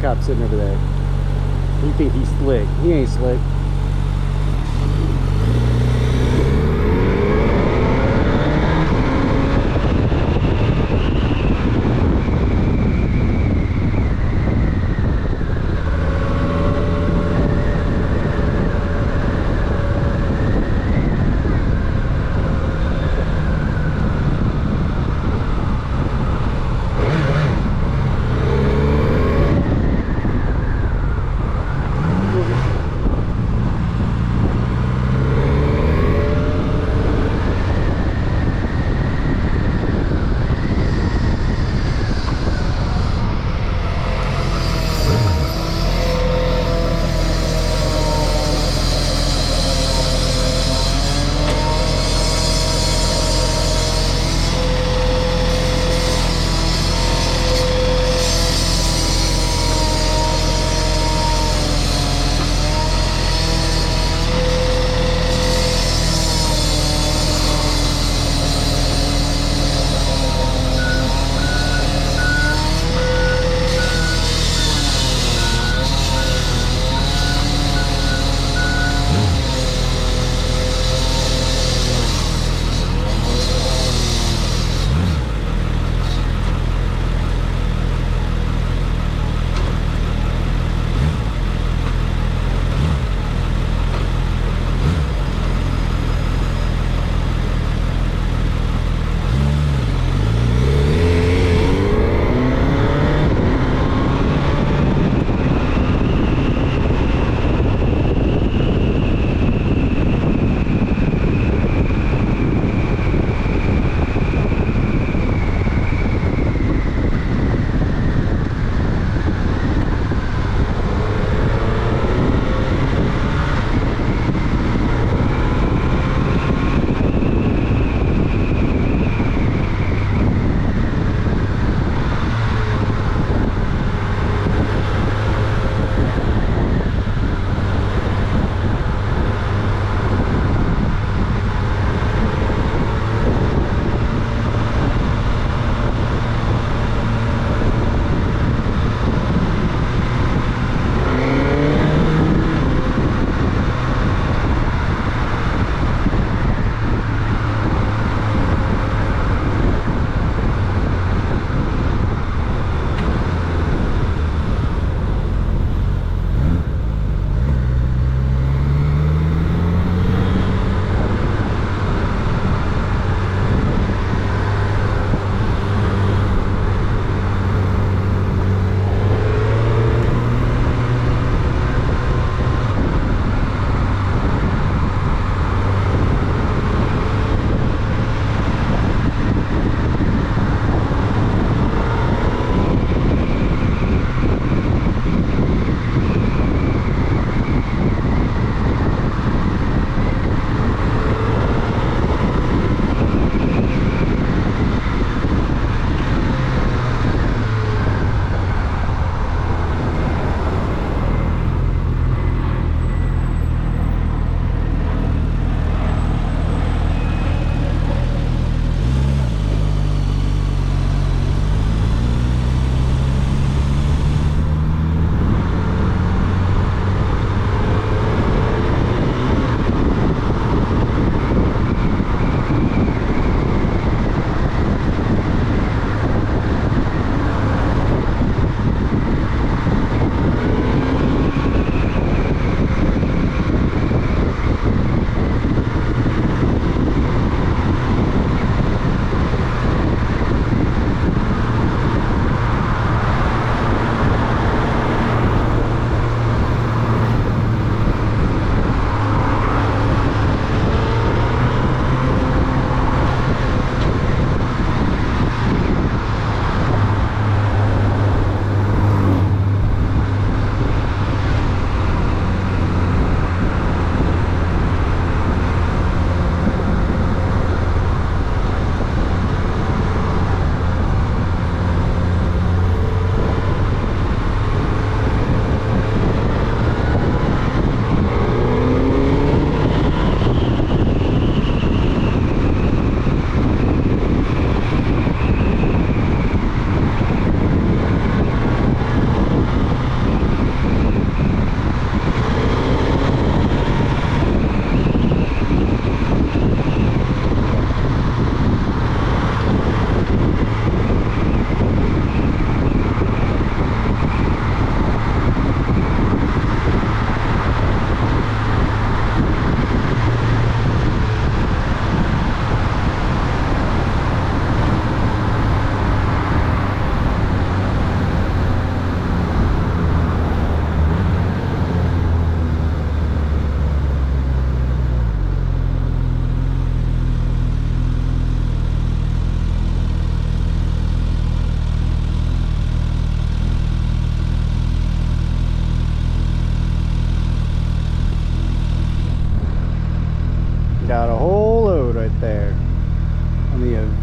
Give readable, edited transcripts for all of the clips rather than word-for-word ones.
cop sitting over there. You think he's slick. He ain't slick.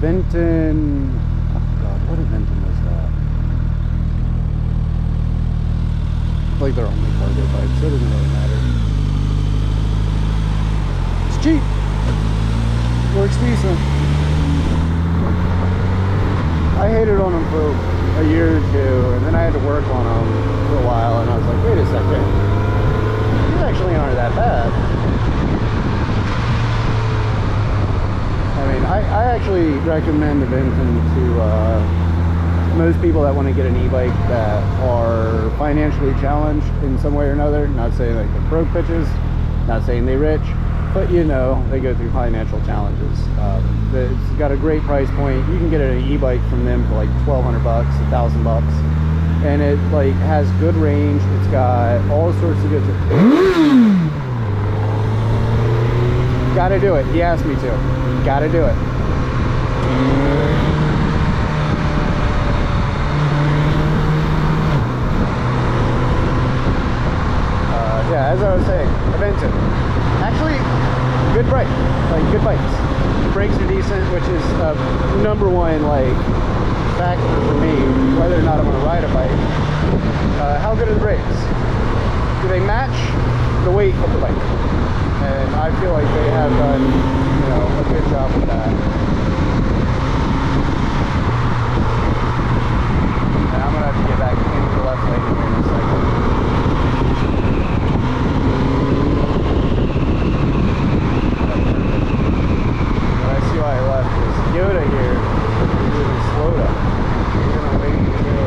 Benton. Oh God, what Benton was that? Like they're only cargo bikes, so it doesn't really matter. It's cheap. Works decent. I hated on them for a year or two, and then I had to work on them for a while, and I was like, wait a second, these actually aren't that bad. I mean, I actually recommend the Benton to most people that want to get an e-bike that are financially challenged in some way or another. Not saying like they're broke bitches, not saying they're rich, but you know, they go through financial challenges. It's got a great price point. You can get an e-bike from them for like $1,200, $1,000, and it like has good range. It's got all sorts of good. Gotta do it. He asked me to. Gotta do it. Yeah, as I was saying, Benton. Actually, good bike. Like, good bikes. The brakes are decent, which is number one, like, factor for me, whether or not I'm going to ride a bike. How good are the brakes? Do they match the weight of the bike? And I feel like they have done, you know, a good job with that. And I'm going to have to get back into the left lane here in a second. I left is Yoda here. He's really slow down. We're gonna wait to go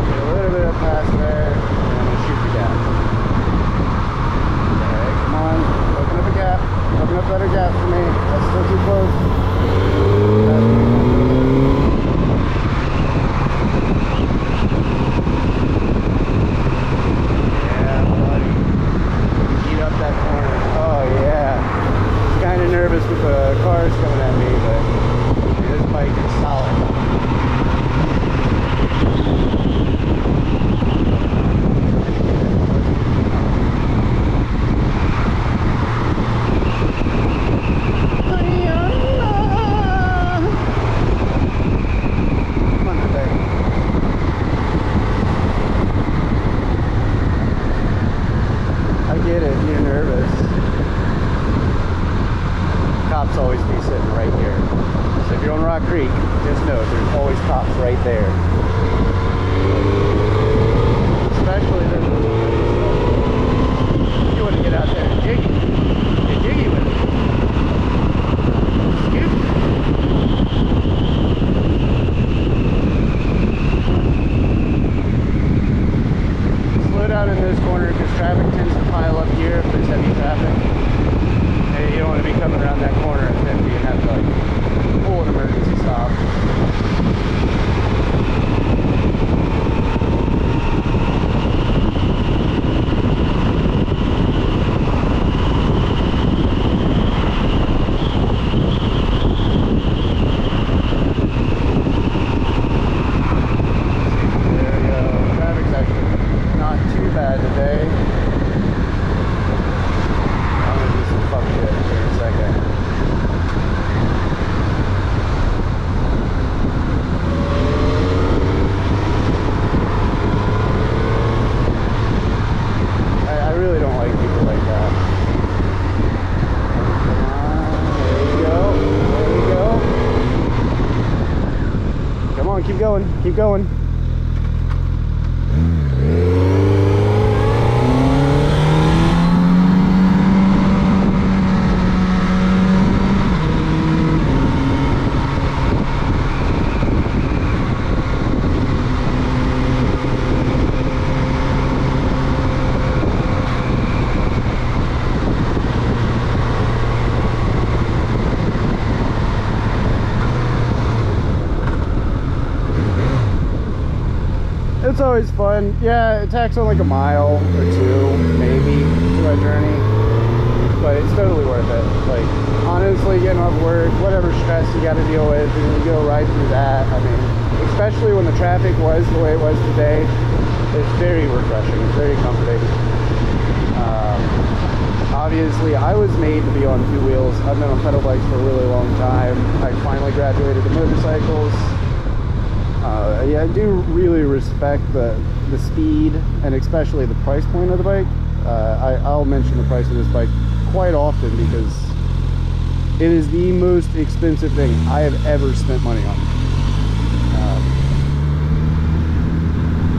get a little bit of past there, and I'm gonna shoot you down. Okay, come on, open up a gap. Open up better gap for me. That's still too close. Yeah, buddy. Heat up that corner. Oh yeah. Kind of nervous with the cars coming at me, but this bike is solid. Come on, today. I get it, you're nervous. Cops always be sitting right here. So if you're on Rock Creek, just know there's always cops right there. Especially if you want to get out there and jiggy. Get jiggy with it. Excuse me. Slow down in this corner because traffic tends to pile up here if there's heavy traffic. You don't want to be coming around that corner at 50 and have to like pull an emergency stop. There we go. Traffic's actually not too bad today. Fuck shit here in a second. I really don't like people like that. Come on, there you go. There you go. Come on, keep going. Keep going. It's always fun. Yeah, it takes on like a mile or two, maybe, to our journey. But it's totally worth it. Like, honestly, getting off work, whatever stress you got to deal with, and you go right through that. I mean, especially when the traffic was the way it was today, it's very refreshing. It's very comforting. obviously, I was made to be on two wheels. I've been on pedal bikes for a really long time. I finally graduated to motorcycles. Yeah, I do really respect the speed and especially the price point of the bike. I'll mention the price of this bike quite often because it is the most expensive thing I have ever spent money on.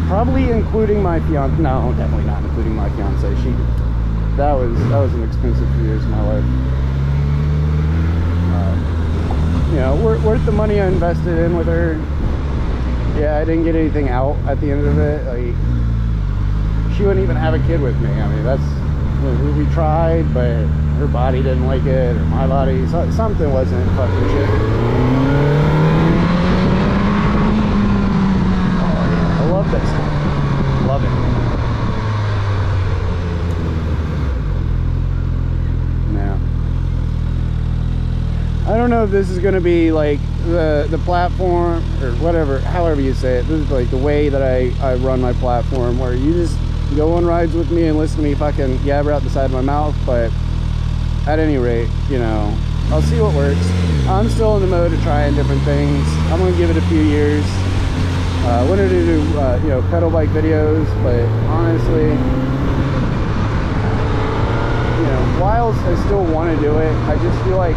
Probably including my fiance. No, definitely not including my fiance. That was an expensive few years of my life. You know, worth the money I invested in with her. Yeah, I didn't get anything out at the end of it. Like, she wouldn't even have a kid with me. I mean, we tried, but her body didn't like it, or my body, something wasn't fucking shit. Oh yeah, I love this one. Love it. Now, I don't know if this is gonna be like the platform or whatever, however you say it. This is like the way that I run my platform, where you just go on rides with me and listen to me fucking yabber out the side of my mouth. But at any rate, you know, I'll see what works. I'm still in the mode of trying different things. I'm gonna give it a few years. I wanted to do you know, pedal bike videos, but honestly, you know, whilst I still want to do it, I just feel like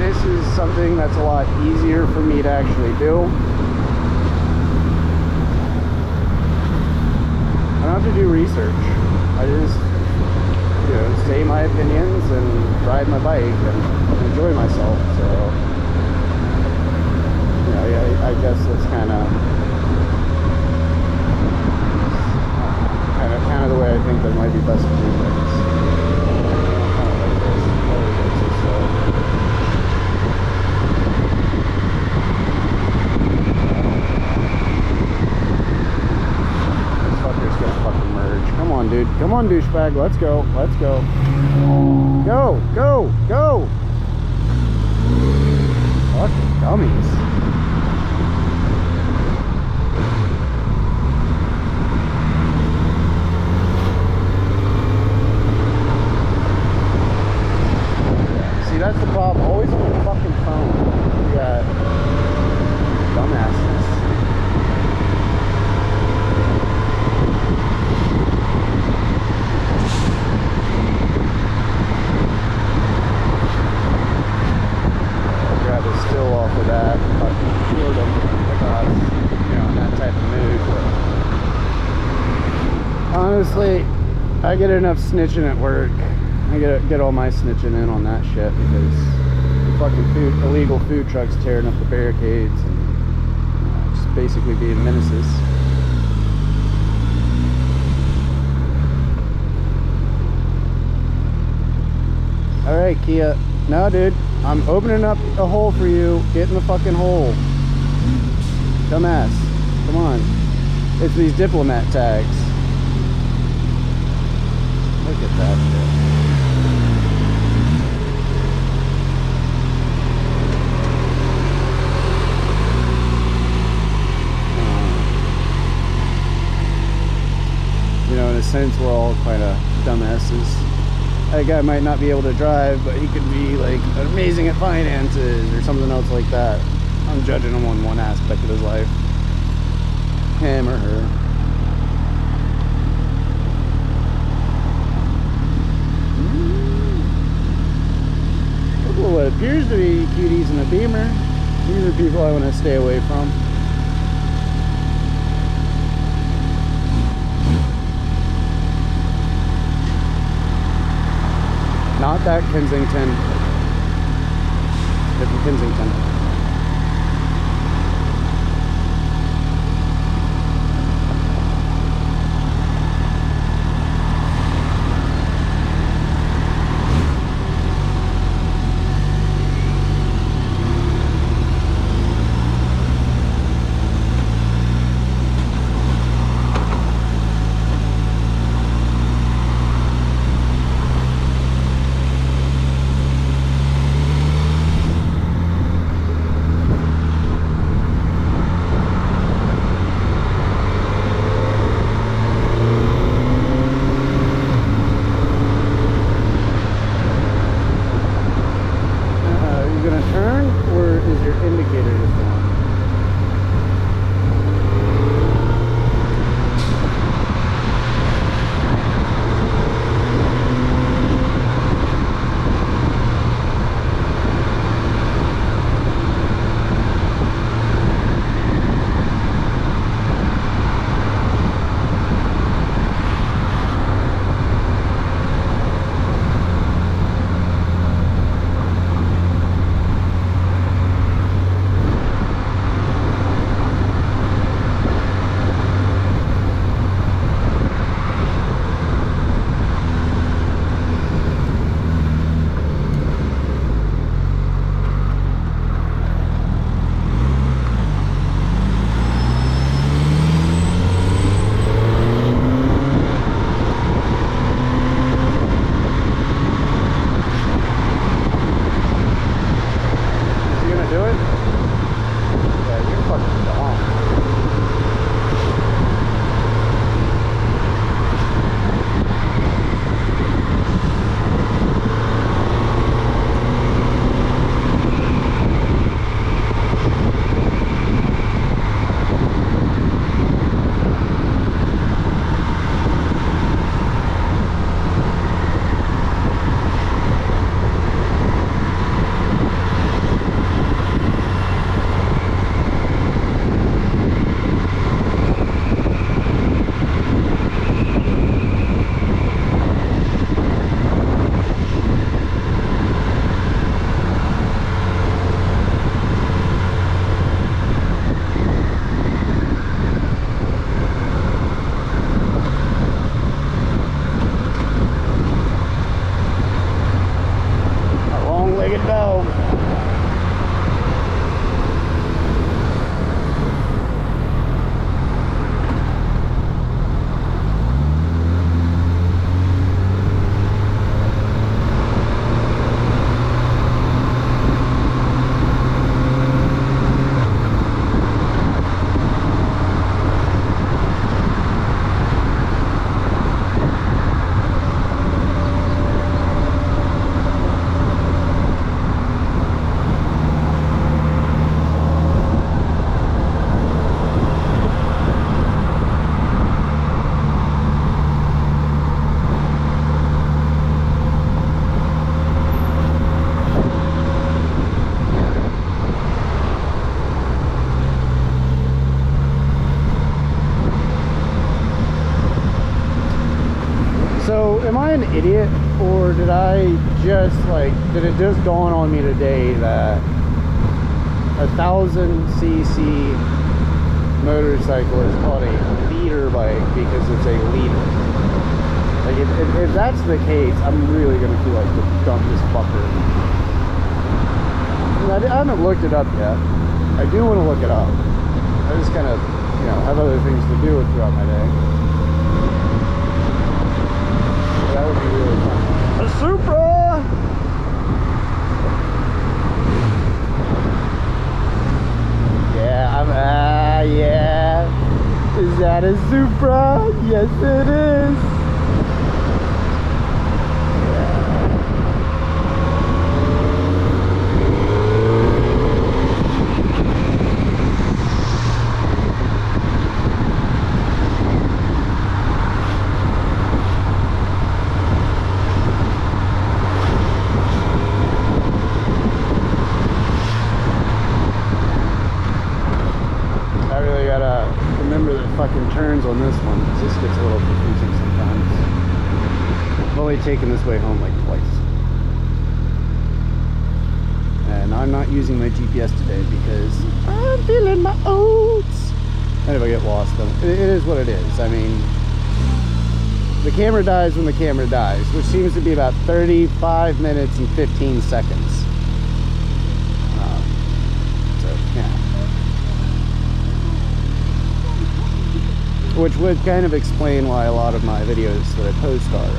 this is something that's a lot easier for me to actually do. I don't have to do research. I just, you know, say my opinions and ride my bike and enjoy myself. So, you know, yeah, I guess that's kind of the way I think that might be best to do things. Come on, dude. Come on, douchebag. Let's go. Let's go. Go. Go. Go. Fucking dummies. See, that's the problem. Always on the fucking phone. Yeah. Dumbasses. Honestly, I get enough snitching at work. I get all my snitching in on that shit because the fucking illegal food trucks tearing up the barricades and just basically being menaces. All right, Kia. No, dude, I'm opening up a hole for you. Get in the fucking hole. Dumbass. Come on. It's these diplomat tags. Look at that shit. You know, in a sense, we're all kind of dumbasses. That guy might not be able to drive, but he could be like amazing at finances or something else like that. I'm judging him on one aspect of his life. Him or her. What appears to be cuties in a Beamer. These are people I want to stay away from. Not that Kensington. Different Kensington. So, am I an idiot, or did it just dawn on me today that a 1000cc motorcycle is called a leader bike because it's a leader? Like, if that's the case, I'm really gonna feel like to dump this fucker. I haven't looked it up yet. I do want to look it up. I just kind of, have other things to do throughout my day. That would be really fun. A Supra! Yeah, yeah. Is that a Supra? Yes, it is. Fucking turns on this one, because this gets a little confusing sometimes. I've only taken this way home like twice, and I'm not using my GPS today because I'm feeling my oats. And if I get lost, then it is what it is. I mean, the camera dies when the camera dies, which seems to be about 35 minutes and 15 seconds. So yeah. Which would kind of explain why a lot of my videos that I post are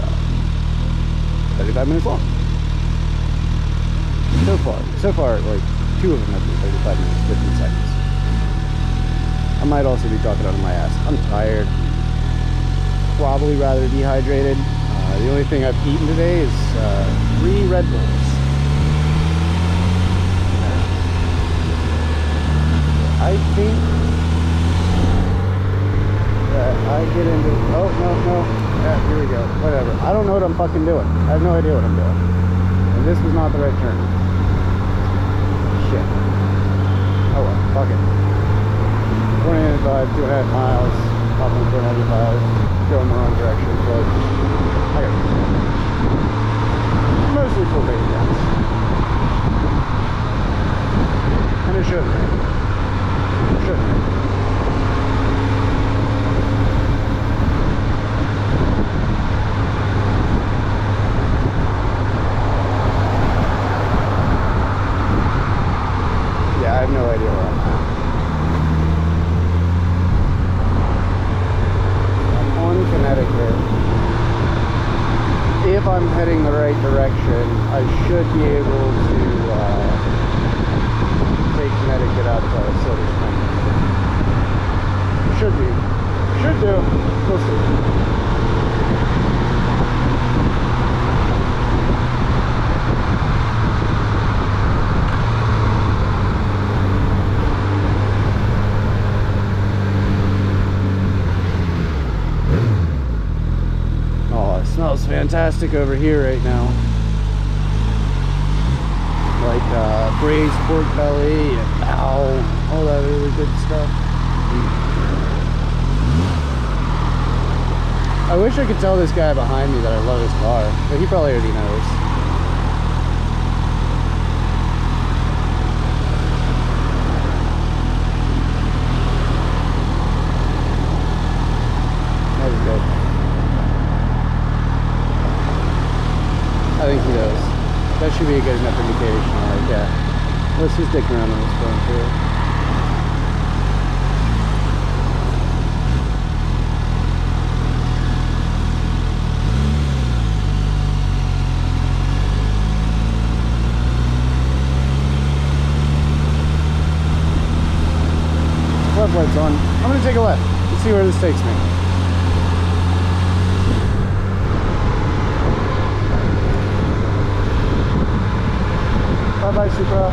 35 minutes long. So far, like 2 of them have been 35 minutes, 15 seconds. I might also be talking out of my ass. I'm tired. Probably rather dehydrated. The only thing I've eaten today is 3 Red Bulls. I think I get into, oh, no, yeah, here we go, whatever. I don't know what I'm fucking doing. I have no idea what I'm doing. And this was not the right turn. Shit. Oh well, fuck it. 2.5 miles, up on 495, go in the wrong direction, but I got it. Mostly full base gas. And it shouldn't rain. It shouldn't rain. I have no idea where I'm at. I'm on Connecticut. If I'm heading the right direction, I should be able to take Connecticut out to Silver Spring. Should be. Should do. We'll see. Smells fantastic over here right now. Like braised pork belly and all that really good stuff. I wish I could tell this guy behind me that I love his car, but he probably already knows. That was good. I think he does. That should be a good enough indication. Like, yeah, let's just dick around on this phone too. Left light's on. I'm gonna take a left. Let's see where this takes me. Bye-bye, Supra.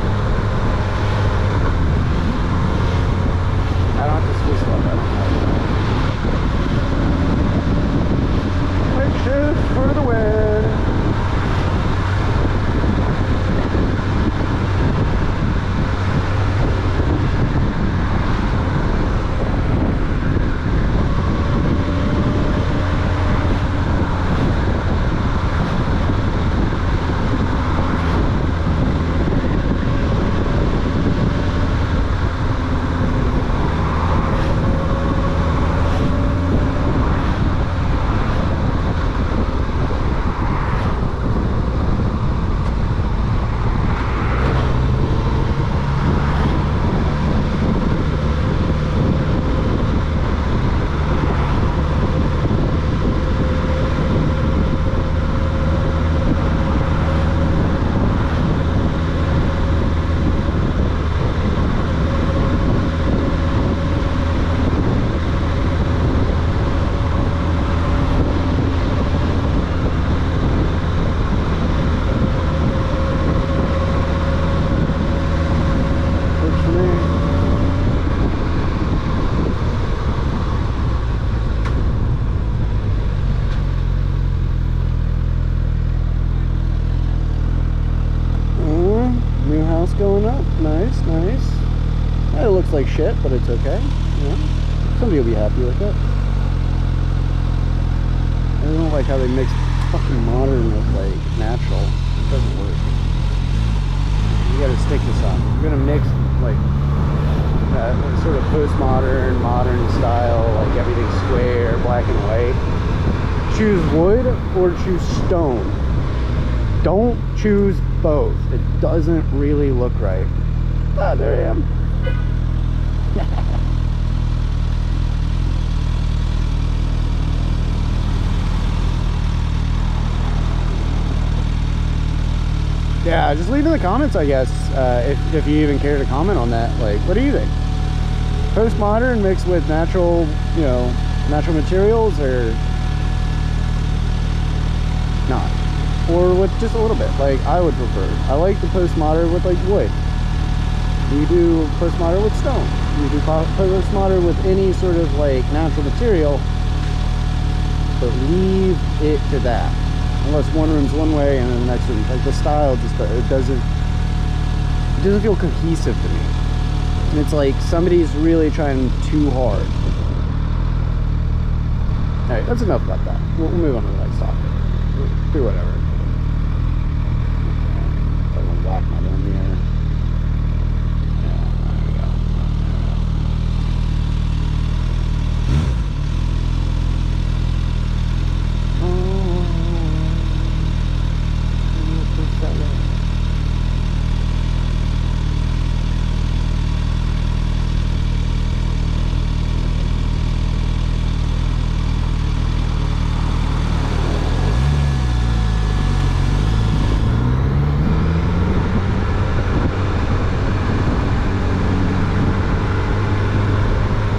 I don't have to switch on that. Quick shift for the win. exhaust going up. Nice, nice. It looks like shit, but it's okay. Yeah. Somebody will be happy with it. I don't like how they mix fucking modern with like natural. It doesn't work. You gotta stick to something. You're gonna mix like sort of postmodern, modern style, like everything's square, black and white. Choose wood or choose stone. Don't choose both. It doesn't really look right. Ah, there I am. Yeah, just leave in the comments, I guess, if you even care to comment on that. Like, what do you think? Postmodern mixed with natural, you know, natural materials, or not? Or with just a little bit, like I would prefer. I like the postmodern with like wood. You do postmodern with stone. You do postmodern with any sort of like natural material, but leave it to that. Unless one room's one way and then the next room, like the style just it doesn't feel cohesive to me. And it's like somebody's really trying too hard. All right, that's enough about that. We'll move on to the next topic. We'll do whatever. Don't block my down the air. Yeah, there we go.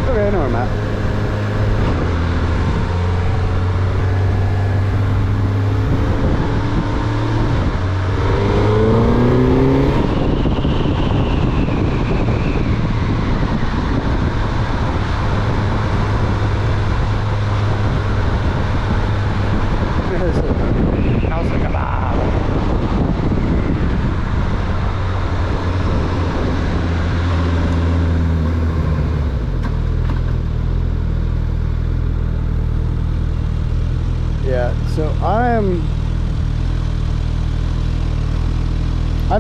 Okay, I know where I'm at. House of kebab. Yeah, so I'm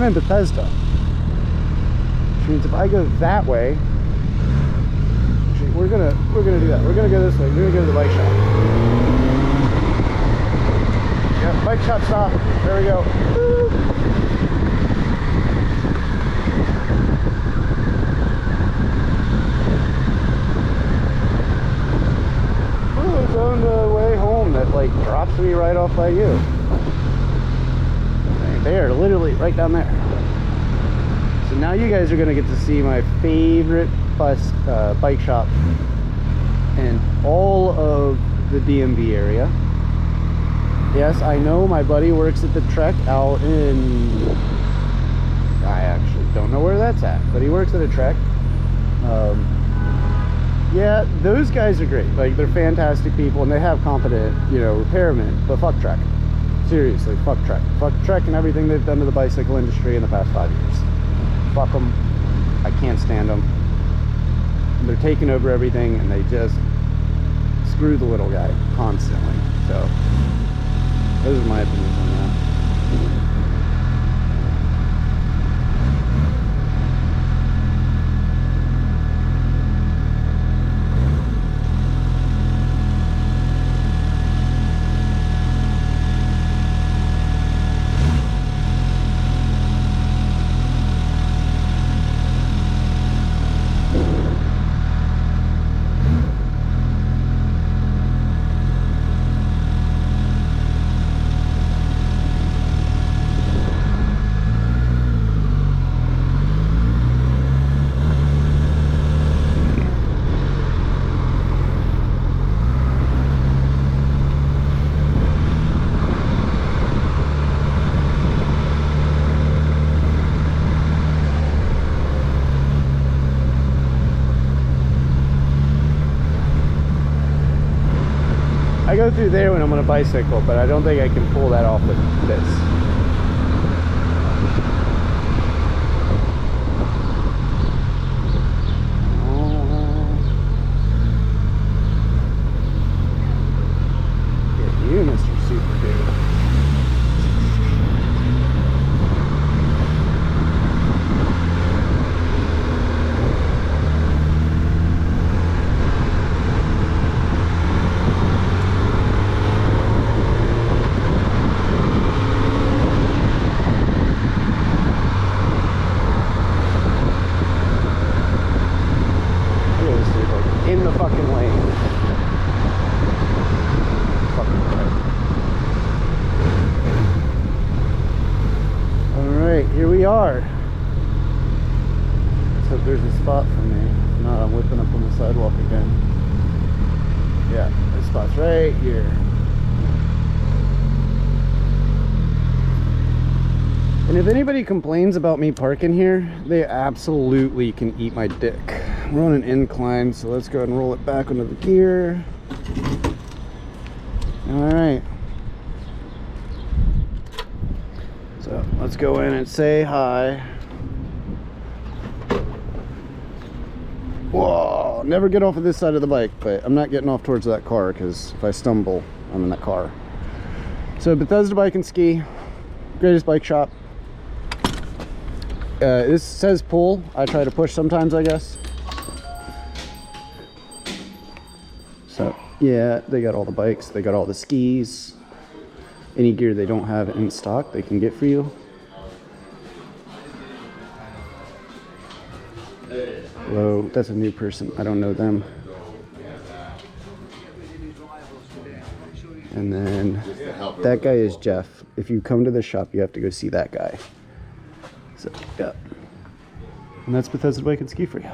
in Bethesda, which means if I go that way, actually, we're gonna do that. We're gonna go this way. We're gonna go to the bike shop. Yeah, bike shop stop. There we go. Woo. It's on the way home that like drops me right off by you. Right there, literally right down there. So now you guys are gonna get to see my favorite bike shop in all of the DMV area. Yes, I know my buddy works at the Trek out in, I actually don't know where that's at, but he works at a Trek. Yeah, those guys are great. Like, they're fantastic people and they have competent, you know, repairmen, but fuck Trek. Seriously, fuck Trek. Fuck Trek and everything they've done to the bicycle industry in the past 5 years. Fuck them. I can't stand them. They're taking over everything and they just screw the little guy constantly. So those are my opinions on that. I go through there when I'm on a bicycle, but I don't think I can pull that off with this. here we are. Let's hope there's a spot for me. If not, I'm whipping up on the sidewalk again. Yeah, this spot's right here. And if anybody complains about me parking here, they absolutely can eat my dick. We're on an incline, so let's go ahead and roll it back onto the gear. All right. So let's go in and say hi. Whoa, never get off of this side of the bike, but I'm not getting off towards that car because if I stumble, I'm in that car. So Bethesda Bike and Ski, greatest bike shop. This says pull. I try to push sometimes, I guess. So yeah, they got all the bikes, they got all the skis. Any gear they don't have in stock, they can get for you. Hello, that's a new person. I don't know them. And then that guy is Jeff. If you come to the shop, you have to go see that guy. So, yeah. And that's Bethesda Bike and Ski for you.